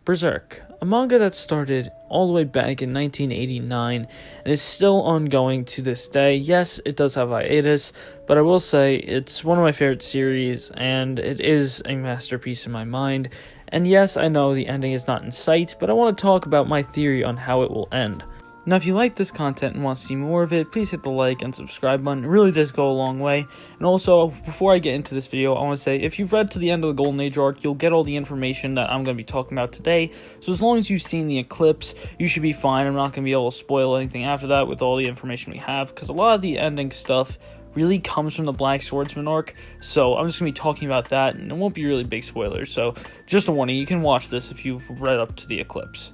Berserk, a manga that started all the way back in 1989 and is still ongoing to this day. Yes, it does have hiatus, but I will say it's one of my favorite series and it is a masterpiece in my mind. And yes, I know the ending is not in sight, but I want to talk about my theory on how it will end. Now, if you like this content and want to see more of it, please hit the like and subscribe button. It really does go a long way. And also, before I get into this video, I want to say, if you've read to the end of the Golden Age arc, you'll get all the information that I'm going to be talking about today. So as long as you've seen the eclipse, you should be fine. I'm not going to be able to spoil anything after that with all the information we have, because a lot of the ending stuff really comes from the Black Swordsman arc. So I'm just going to be talking about that, and it won't be really big spoilers. So just a warning, you can watch this if you've read up to the eclipse.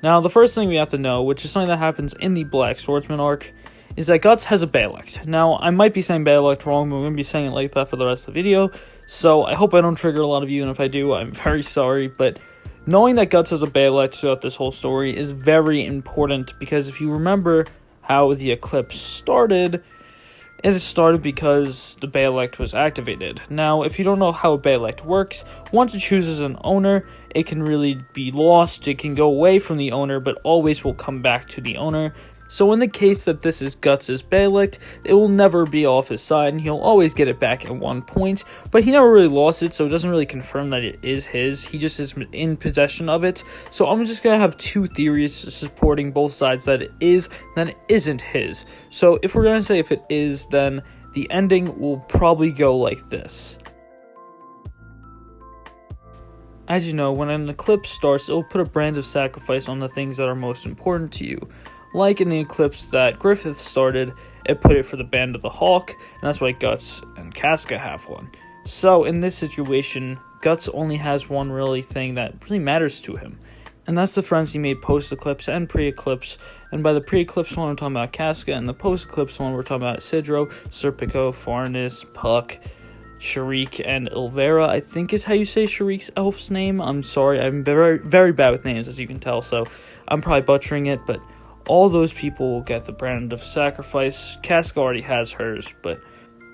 Now, the first thing we have to know, which is something that happens in the Black Swordsman arc, is that Guts has a Baelect. Now, I might be saying Baelect wrong, but I'm going to be saying it like that for the rest of the video, so I hope I don't trigger a lot of you, and if I do, I'm very sorry, but knowing that Guts has a Baelect throughout this whole story is very important, because if you remember how the eclipse started, it started because the Baelect was activated. Now, if you don't know how a Baelect works, once it chooses an owner, it can really be lost, it can go away from the owner, but always will come back to the owner. So in the case that this is Guts' Baelect, it will never be off his side, and he'll always get it back at one point, but he never really lost it, so it doesn't really confirm that it is his. He just is in possession of it. So I'm just going to have two theories supporting both sides, that it is, then it isn't his. So if we're going to say if it is, then the ending will probably go like this. As you know, when an eclipse starts, it will put a brand of sacrifice on the things that are most important to you. Like in the eclipse that Griffith started, it put it for the Band of the Hawk, and that's why Guts and Casca have one. So in this situation, Guts only has one really thing that really matters to him, and that's the friends he made post-eclipse and pre-eclipse. And by the pre-eclipse one, we're talking about Casca, and the post-eclipse one, we're talking about Sidro, Serpico, Farnus, Puck, Sharik, and Ilvera, I think is how you say Sharik's elf's name. I'm sorry, I'm very, very bad with names, as you can tell, so I'm probably butchering it, but all those people will get the brand of sacrifice. Casca already has hers, but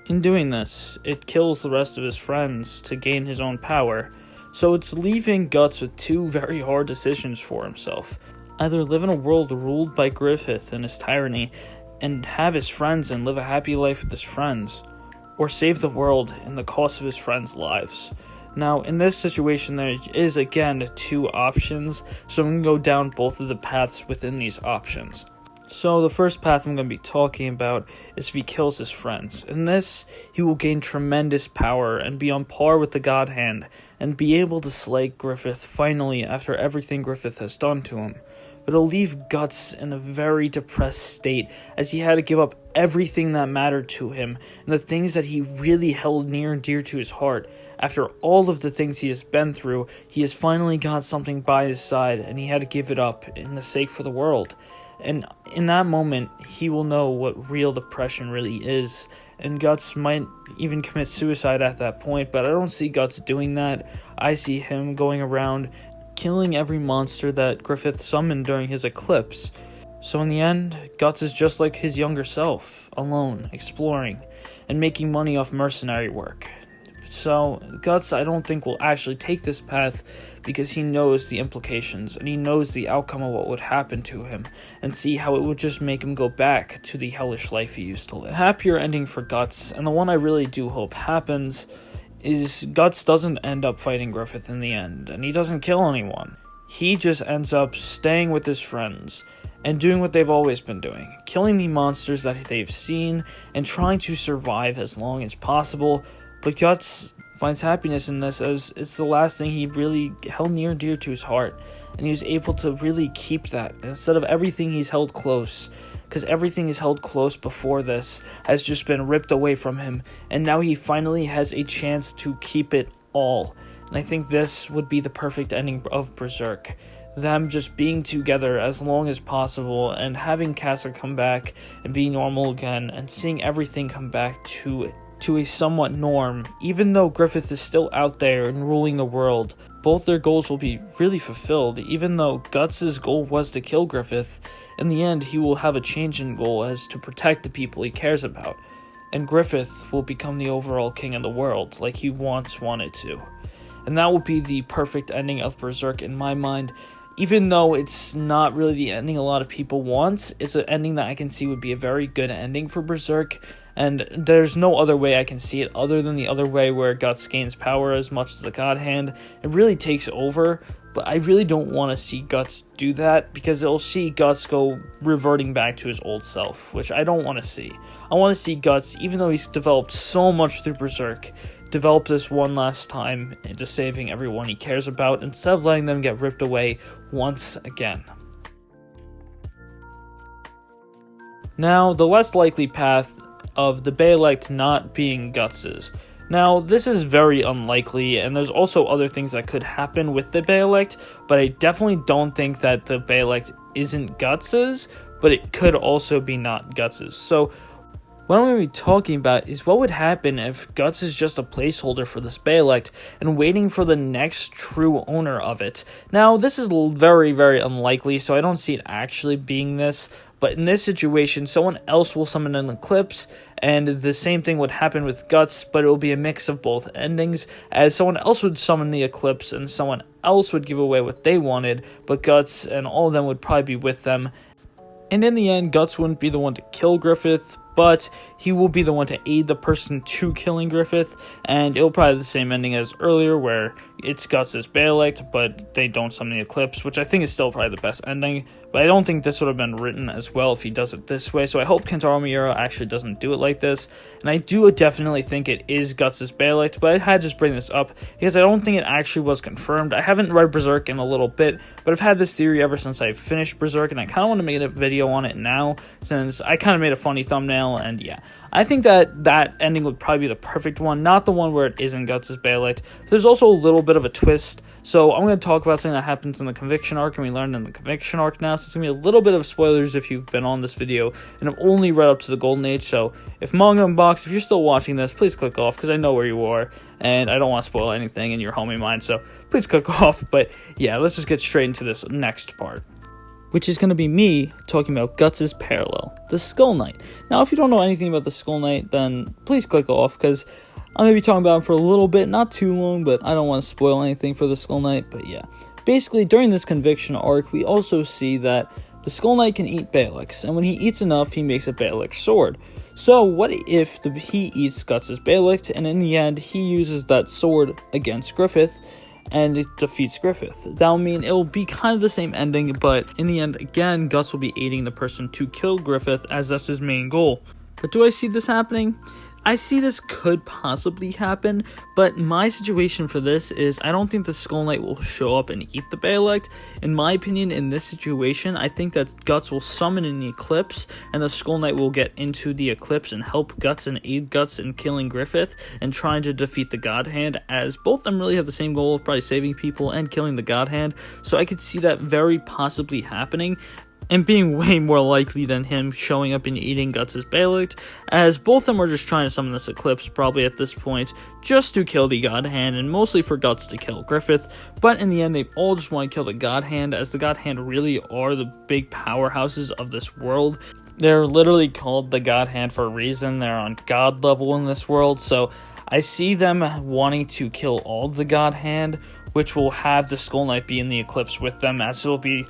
in doing this, it kills the rest of his friends to gain his own power. So it's leaving Guts with two very hard decisions for himself. Either live in a world ruled by Griffith and his tyranny, and have his friends and live a happy life with his friends, or save the world in the cost of his friends' lives. Now, in this situation, there is, again, two options, so I'm going to go down both of the paths within these options. So, the first path I'm going to be talking about is if he kills his friends. In this, he will gain tremendous power and be on par with the God Hand, and be able to slay Griffith finally after everything Griffith has done to him. But it'll leave Guts in a very depressed state, as he had to give up everything that mattered to him, and the things that he really held near and dear to his heart. After all of the things he has been through, he has finally got something by his side, and he had to give it up in the sake for the world. And in that moment, he will know what real depression really is, and Guts might even commit suicide at that point, but I don't see Guts doing that. I see him going around killing every monster that Griffith summoned during his eclipse. So in the end, Guts is just like his younger self, alone, exploring, and making money off mercenary work. So Guts, I don't think, will actually take this path, because he knows the implications, and he knows the outcome of what would happen to him, and see how it would just make him go back to the hellish life he used to live. A happier ending for Guts, and the one I really do hope happens, is Guts doesn't end up fighting Griffith in the end, and he doesn't kill anyone. He just ends up staying with his friends, and doing what they've always been doing, killing the monsters that they've seen, and trying to survive as long as possible. But Guts finds happiness in this, as it's the last thing he really held near and dear to his heart, and he was able to really keep that, instead of everything he's held close, because everything he's held close before this has just been ripped away from him, and now he finally has a chance to keep it all. And I think this would be the perfect ending of Berserk. Them just being together as long as possible, and having Casca come back and be normal again, and seeing everything come back to a somewhat norm. Even though Griffith is still out there and ruling the world, both their goals will be really fulfilled. Even though Guts' goal was to kill Griffith, in the end he will have a change in goal as to protect the people he cares about, and Griffith will become the overall king of the world like he once wanted to. and that would be the perfect ending of Berserk in my mind. Even though it's not really the ending a lot of people want, it's an ending that I can see would be a very good ending for Berserk, and there's no other way I can see it other than the other way where Guts gains power as much as the God Hand. It really takes over, but I really don't want to see Guts do that, because it'll see Guts go reverting back to his old self, which I don't want to see. I want to see Guts, even though he's developed so much through Berserk, develop this one last time into saving everyone he cares about, instead of letting them get ripped away once again. Now, the less likely path of the Bey-elect not being Guts's. Now, this is very unlikely, and there's also other things that could happen with the Bey-elect, but I definitely don't think that the Bey-elect isn't Guts's, but it could also be not Guts's. So, what I'm going to be talking about is what would happen if Guts is just a placeholder for this Bey-elect and waiting for the next true owner of it. Now, this is very, very unlikely, so I don't see it actually being this, but in this situation, someone else will summon an eclipse, and the same thing would happen with Guts, but it will be a mix of both endings, as someone else would summon the eclipse, and someone else would give away what they wanted, but Guts and all of them would probably be with them. And in the end, Guts wouldn't be the one to kill Griffith, but he will be the one to aid the person to killing Griffith, and it'll probably be the same ending as earlier, where it's Guts' Bey-elect, but they don't summon the Eclipse, which I think is still probably the best ending, but I don't think this would have been written as well if he does it this way, so I hope Kentaro Miura actually doesn't do it like this, and I do definitely think it is Guts' Bey-elect, but I had to just bring this up, because I don't think it actually was confirmed. I haven't read Berserk in a little bit, but I've had this theory ever since I finished Berserk, and I kind of want to make a video on it now, since I kind of made a funny thumbnail, and yeah. I think that ending would probably be the perfect one, not the one where it isn't Guts' Bey-elect. There's also a little bit of a twist, so I'm going to talk about something that happens in the Conviction arc, and we learned in the Conviction arc now, so it's going to be a little bit of spoilers if you've been on this video, and I've only read up to the Golden Age, so if Manga Unbox, if you're still watching this, please click off, because I know where you are, and I don't want to spoil anything in your homie mind, so please click off, but yeah, let's just get straight into this next part, which is going to be me talking about Guts' parallel, the Skull Knight. Now, if you don't know anything about the Skull Knight, then please click off, because I'm going to be talking about him for a little bit, not too long, but I don't want to spoil anything for the Skull Knight, but yeah. Basically, during this Conviction arc, we also see that the Skull Knight can eat Bey-elects, and when he eats enough, he makes a Bey-elect sword. So, what if he eats Guts' Bey-elect, and in the end, he uses that sword against Griffith, and it defeats Griffith? That'll mean it'll be kind of the same ending, but in the end, again, Guts will be aiding the person to kill Griffith, as that's his main goal. But do I see this happening? I see this could possibly happen, but my situation for this is I don't think the Skull Knight will show up and eat the Bey-elect. In my opinion, in this situation, I think that Guts will summon an Eclipse, and the Skull Knight will get into the Eclipse and help Guts and aid Guts in killing Griffith and trying to defeat the God Hand, as both of them really have the same goal of probably saving people and killing the God Hand, so I could see that very possibly happening, and being way more likely than him showing up and eating Guts' Bey-elect, as both of them are just trying to summon this Eclipse, probably at this point, just to kill the God Hand, and mostly for Guts to kill Griffith, but in the end, they all just want to kill the God Hand, as the God Hand really are the big powerhouses of this world. They're literally called the God Hand for a reason. They're on God level in this world, so I see them wanting to kill all the God Hand, which will have the Skull Knight be in the Eclipse with them, as it'll be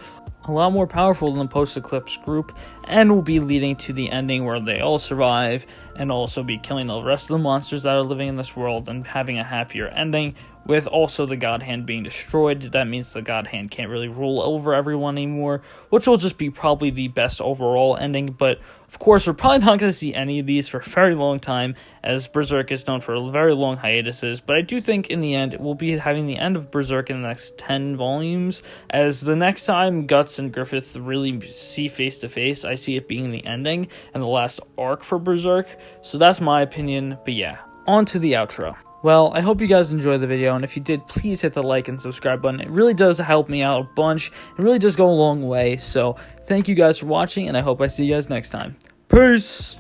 a lot more powerful than the post-Eclipse group, and will be leading to the ending where they all survive, and also be killing the rest of the monsters that are living in this world, and having a happier ending, with also the God Hand being destroyed. That means the God Hand can't really rule over everyone anymore, which will just be probably the best overall ending, but of course, we're probably not going to see any of these for a very long time, as Berserk is known for very long hiatuses, but I do think in the end, we'll be having the end of Berserk in the next 10 volumes, as the next time Guts and Griffith really see face-to-face, I see it being the ending, and the last arc for Berserk, so that's my opinion, but yeah, on to the outro. Well, I hope you guys enjoyed the video, and if you did, please hit the like and subscribe button. It really does help me out a bunch. It really does go a long way, so thank you guys for watching, and I hope I see you guys next time. Peace!